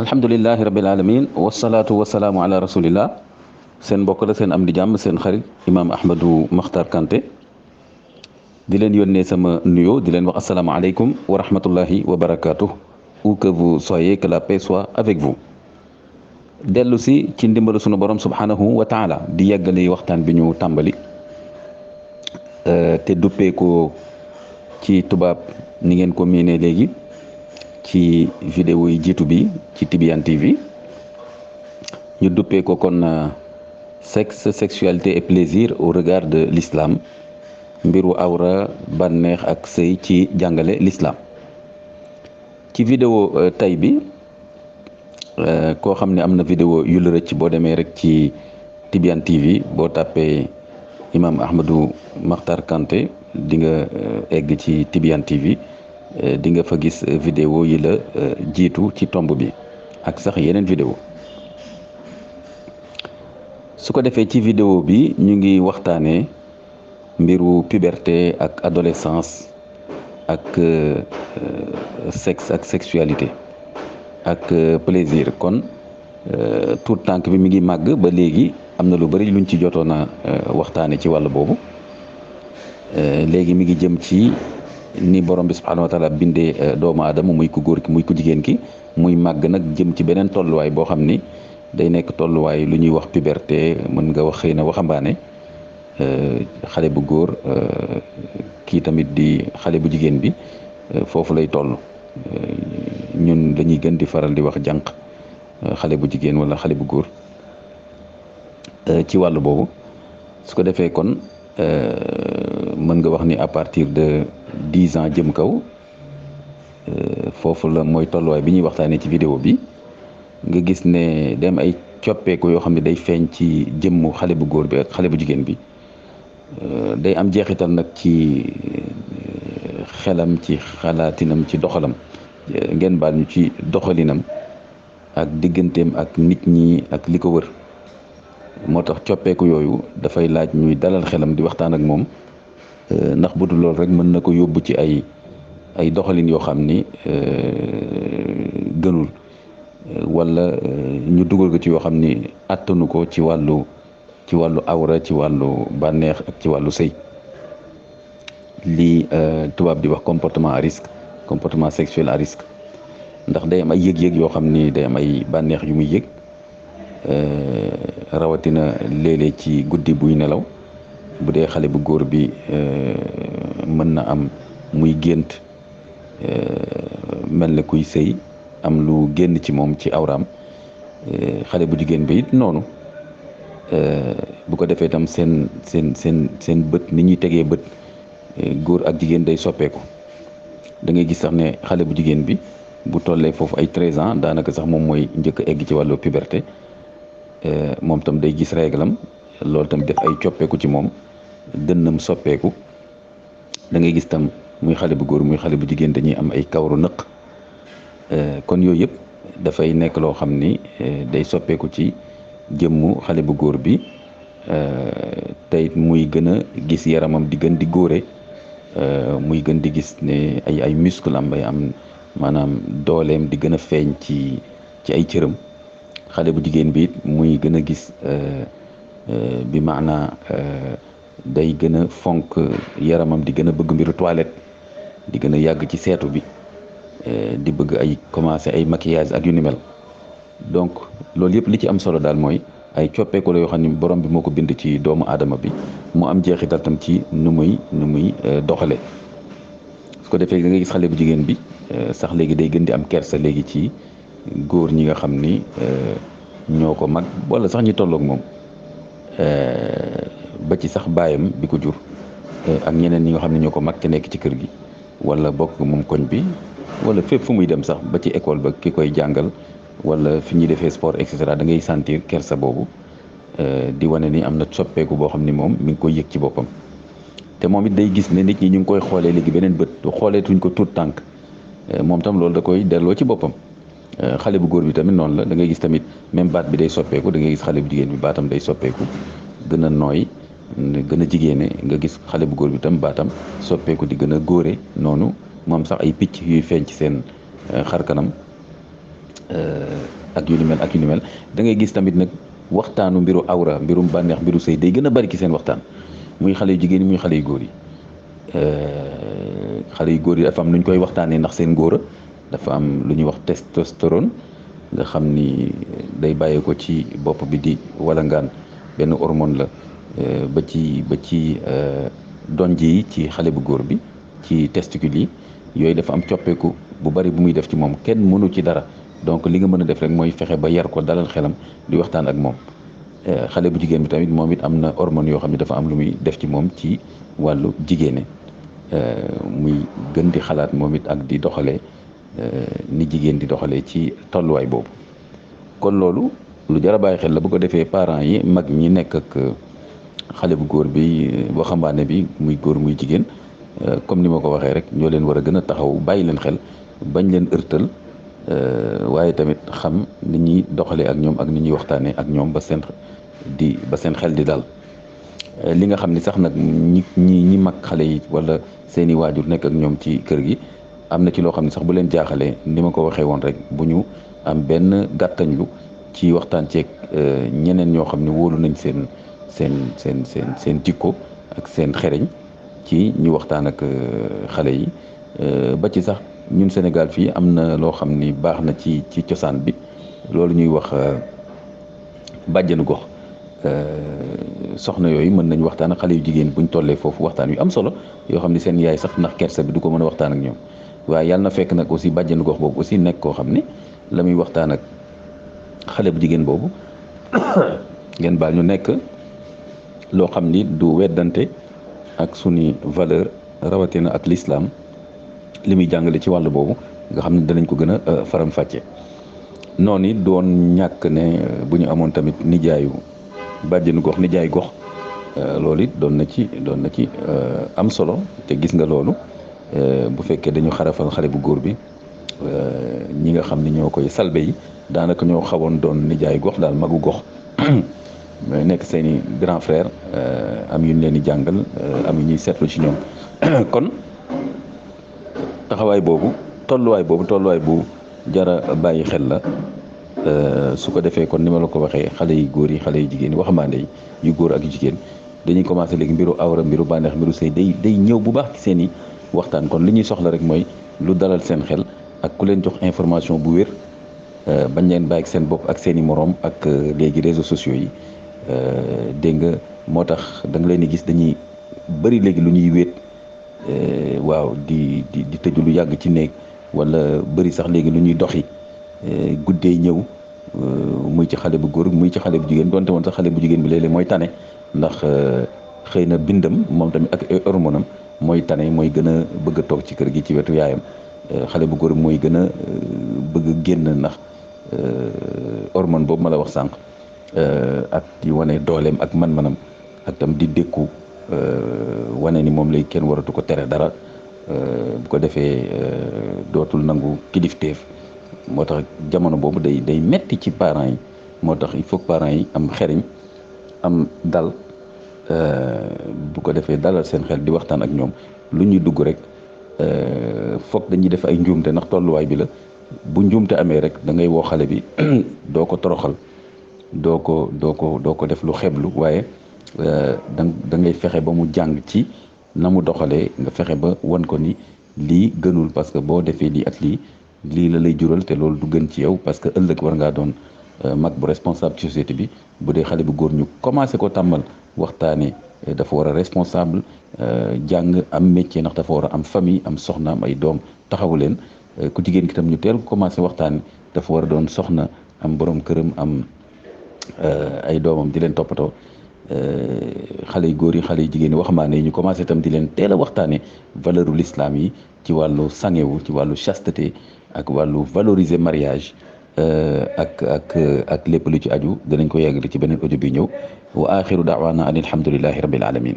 alhamdulilahi rabil alamin wasalaatu wasalaamu ala rasulillah seen mbokk la seen am di jàmm seen xarit imaam Ahmadou Makhtar Kanté di leen yónnee sama nuyoo di leen wax asalaamaaleykum wa rahmatullahi wa barakaatu. Où que vous soyez, que la paix soit avec vous. dellu si ci ndimbalu sunu borom subhanahu wa taala di yàggale waxtaan bi ñu tàmbali te duppee ko ci tubaab ni ngeen ko miinee léegi ci vidéo yi jiitu bi ci Tidiane TV ñu duppee ko kon sexe, sexualité et plaisir au regard de l'islam, mbiru awra bànneex ak sëy ci jàngale l'islam. ci vidéo tay bi koo xam ne am na vidéo yu la rëcc boo demee rek ci Tidiane TV boo tàppee imam Ahmadou Makhtar Kanté di nga egg ci Tidiane TV di nga fa gis vidéo yi la jiitu ci tomb bi ak sax yeneen vidéo. su ko defee ci vidéo bi ñu ngi waxtaanee mbiru puberté ak adolescence ak sexe ak sexualité ak plaisir. kon tout tànk bi mi ngi màgg ba léegi am na lu bari luñ ci jotoon a waxtaane ci wàll boobu. léegi mi ngi jëm ci ni borom bi subhanahu wa taala bindee doomu aadama muy ku góor ki muy ku jigéen ki muy màgg nag jëm ci beneen tolluwaay boo xam ni day nekk tolluwaay lu ñuy wax puberté, mën nga wax xëy na waxambaane, xale bu góor kii tamit di xale bu jigéen bi foofu lay toll. ñun dañuy gën di faral di wax jànq, xale bu jigéen wala xale bu góor ci wàll boobu. su ko defee kon mën nga wax ni à partir de 10 ans jëm kaw foofu la mooy tolluwaay bi ñuy waxtaanee ci vidéo bi. nga gis ne dem ay coppeeku yoo xam ne day feeñ ci jëmmu xale bu góor bi ak xale bu jigéen bi day am jeexital nag ci xelam, ci xalaatinam, ci doxalam, ngeen baal ñu ci doxalinam ak digganteem ak nit ñi ak li ko wër. moo tax coppeeku yooyu dafay laaj ñuy dalal xelam di waxtaan ak moom, ndax bu dul loolu rek mën na ko yóbbu ci ay doxalin yoo xam ni gënul, wala ñu dugal ko ci yoo xam ni attanu ko ci wàllu awra, ci wàllu bànneex ak ci wàllu sëy. lii tubaab di wax comportement à risque, comportement sexuel à risque. ndax day am ay yëg-yëg yoo xam ni day am ay bànneex yu muy yëg, rawatina léeg-léeg ci guddi buy nelaw. bu dee xale bu góor bi mën na am muy gént mel na kuy sëy, am lu génn ci moom ci awraam. xale bu jigéen bi it noonu. bu ko defee itam seen bët ni ñuy tegee bët góor ak jigéen day soppeeku. da ngay gis sax ne xale bu jigéen bi bu tollee foofu ay 13 ans daanaka sax moom mooy njëkk a egg ci wàllu puberté. moom tam day gis réglam, loolu tam def ay coppeeku ci moom, dënnam soppeeku. da ngay gis tam muy xale bu góor muy xale bu jigéen dañuy am ay kawaru nëq. kon yooyu yëpp dafay nekk loo xam ni day soppeeku ci jëmmu xale bu góor bi, tey muy gën a gis yaramam di gën di góore, muy gën di gis ne ay muscle am bay am, maanaam dooleem di gën a feeñ ci ay cëram. xale bu jigéen bi it muy gën a gis bi maanaa day gën a fonk yaramam, di gën a bëgg mbiru toilette, di gën a yàgg ci seetu bi, di bëgg ay commencé ay maquillage ak yu ni mel. donc loolu yëpp li ci am solo daal mooy ay coppeeku la yoo xam ne borom bi moo ko bind ci doomu aadama bi, mu am jeexital tam ci nu muy doxale. su ko defee da nga gis xale bu jigéen bi sax léegi day gën di am kersa léegi ci góor ñi nga xam ni ñoo ko mag wala sax ñi tolloog moom, ba ci sax baayam bi ko jur ak ñeneen ñi nga xam ne ñoo ko mag te nekk ci kër gi, wala bokk moom koñ bi, wala fépp fu muy dem sax ba ci école ba ki koy jàngal, wala fi ñuy defee sport et cetera. da ngay sentir kersa boobu di wane ni am na soppeeku boo xam ni moom mi ngi koy yëg ci boppam. te moom it day gis ne nit ñi ñu ngi koy xoolee léegi beneen bët, xooleetuñ ko tuut tànk. moom tam loolu da koy delloo ci boppam. xale bu góor bi tamit noonu la, da ngay gis tamit même baat bi day soppeeku. da ngay gis xale bu jigéen bi baatam day soppeeku, gën a nooy, gën a jigéene. nga gis xale bu góor bi tam baatam soppeeku di gën a góore noonu, moom sax ay picc yuy feeñ ci seen xar kanam. ak yu ni mel ak yu ni mel da ngay gis tamit nag waxtaanu mbiru awra mbirum bànneex mbiru sëy day gën a bari ci seen waxtaan muy xale yu jigéen yi muy xale yu góor yi xale yu góor yi dafa am nu ñu koy waxtaanee ndax seen góor dafa am lu ñuy wax testostérone nga xam ni day bàyyee ko ci bopp bi di walangaan benn hormone la ba ci donj yi ci xale bu góor bi ci testicule yi yooyu dafa am coppeeku bu bari bu muy def ci moom kenn mënu ci dara donc li nga mën a def rek mooy fexe ba yar ko dalal xelam di waxtaan ak moom xale bu jigéen bi tamit moom it am na hormone yoo xam ne dafa am lu muy def ci moom ci wàllu jigéene muy gën di xalaat moom it ak di doxalee ni jigéen di doxalee ci tolluwaay boobu kon loolu lu jar a bàyyi xel la bu ko defee parents yi mag ñi nekk ak xale bu góor bi waxambaane bi muy góor muy jigéen comme ni ma ko waxee rek ñoo leen war a gën a taxaw bàyyi leen xel bañ leen ërtal waaye tamit xam ni ñuy doxalee ak ñoom ak ni ñuy waxtaanee ak ñoom ba seen xel di dal li nga xam ni sax nag ñi mag xale yi wala seeni waajur nekk ak ñoom ci kër gi am na ci loo xam ne sax bu leen jaaxalee ni ma ko waxee woon rek bu ñu am benn gàttañlu ci waxtaan ceeg ñeneen ñoo xam ne wóolu nañ seen jikko ak seen xereñ ci ñu waxtaan ak xale yi ba ci sax ñun Sénégal fii am na loo xam ni baax na ci cosaan bi loolu ñuy wax bàjjenu gox soxna yooyu mën nañ waxtaan ak xale yu jigéen buñ tollee foofu waxtaan yu am solo yoo xam ni seen yaay sax ndax kersa bi du ko mën a waxtaan ak ñoom waaye yàlla na fekk nag aussi bàjjenu gox boobu aussi nekk koo xam ni la muy waxtaan ak xale bu jigéen boobu ngeen baal ñu nekk loo xam ni du weddante ak suni valeur rawatina ak l'islam li muy jàngale ci wàll boobu nga xam ne danañ ko gën a faram-fàcce noonu it doon ñàkk ne bu ñu amoon tamit nijaayu bàjjenu gox nijaayu gox loolu it doon na ci am solo te gis nga loolu bu fekkee dañu xarafal xale bu góor bi ñi nga xam ni ñoo koy salbe yi daanaka ñoo xawoon doon nijaayu gox daal magu gox nekk seeni grand frère am yu ñu leen di jàngal am yu ñuy seetlu ci ñoom kon taxawaay boobu tolluwaay bu jara bàyyi xel la su ko defee kon ni ma la ko waxee xale yu góor yi xale yu jigéen yi waxambaane yi yu góor ak yu jigéen dañuy commencé léegi mbiru awra mbiru bànneex mbiru sëy day ñëw bu baax ci seen i waxtaan kon li ñuy soxla rek mooy lu dalal seen xel ak ku leen jox information bu wér bañ leen bàyyi ak seen bopp ak seen i moroom ak léegi réseaux sociaux yi dégg nga moo tax da nga leen di gis dañuy bëri léegi lu ñuy wéet waaw di tëju lu yàgg ci néeg wala bëri sax léegi lu ñuy doxi guddee ñëw muy ci xale bu góor muy ci xale bu jigéen donte woon sax xale bu jigéen bi léeg-léeg mooy tane ndax xëy na bindam moom tamit ak hormonam mooy tane mooy gën a bëgg a toog ci kër gi ci wetu yaayam xale bu góor mooy gën a bëgg a génn ndax hormone boobu ma la wax sànq ak di wane dooleem ak man-manam ak tam di dékku wane ni moom lay kenn waratu ko tere dara bu ko defee dootul nangu kilifteef moo tax jamono boobu day metti ci parents yi moo tax il faut que parents yi am xeriñ am dal bu ko defee dalal seen xel di waxtaan ak ñoom lu ñuy dugg rek foog dañuy def ay njuumte ndax tolluwaay bi la bu njuumte amee rek da ngay woo xale bi doo ko toroxal doo ko def lu xeblu waaye da ngay fexe ba mu jàng ci na mu doxalee nga fexe ba wan ko ni lii gënul parce que boo defee lii ak lii la lay jural te loolu du gën ci yow parce que ëllëg war ngaa doon mag bu responsable ci société bi bu dee xale bu góor ñu commencé ko tàmmal waxtaanee dafa war a responsable jàng am métier ndax dafa war a am famille am soxna am ay doom taxawu leen ku jigéen ki tam ñu teel ko commencé waxtaan dafa war a doon soxna am borom këram am ay doomam di leen toppatoo xale yu góor yi xale yu jigéen yi waxambaane yi ñu commencé itam di leen teel a waxtaanee valeur u l'islam yi ci wàllu sangewu ci wàllu chasteté ak wàllu valoriser mariage ak lépp lu ci aju danañ ko yeggali ci beneen audio bi ñëw wa axiru daawaana an alhamdulillahi rabbil alamin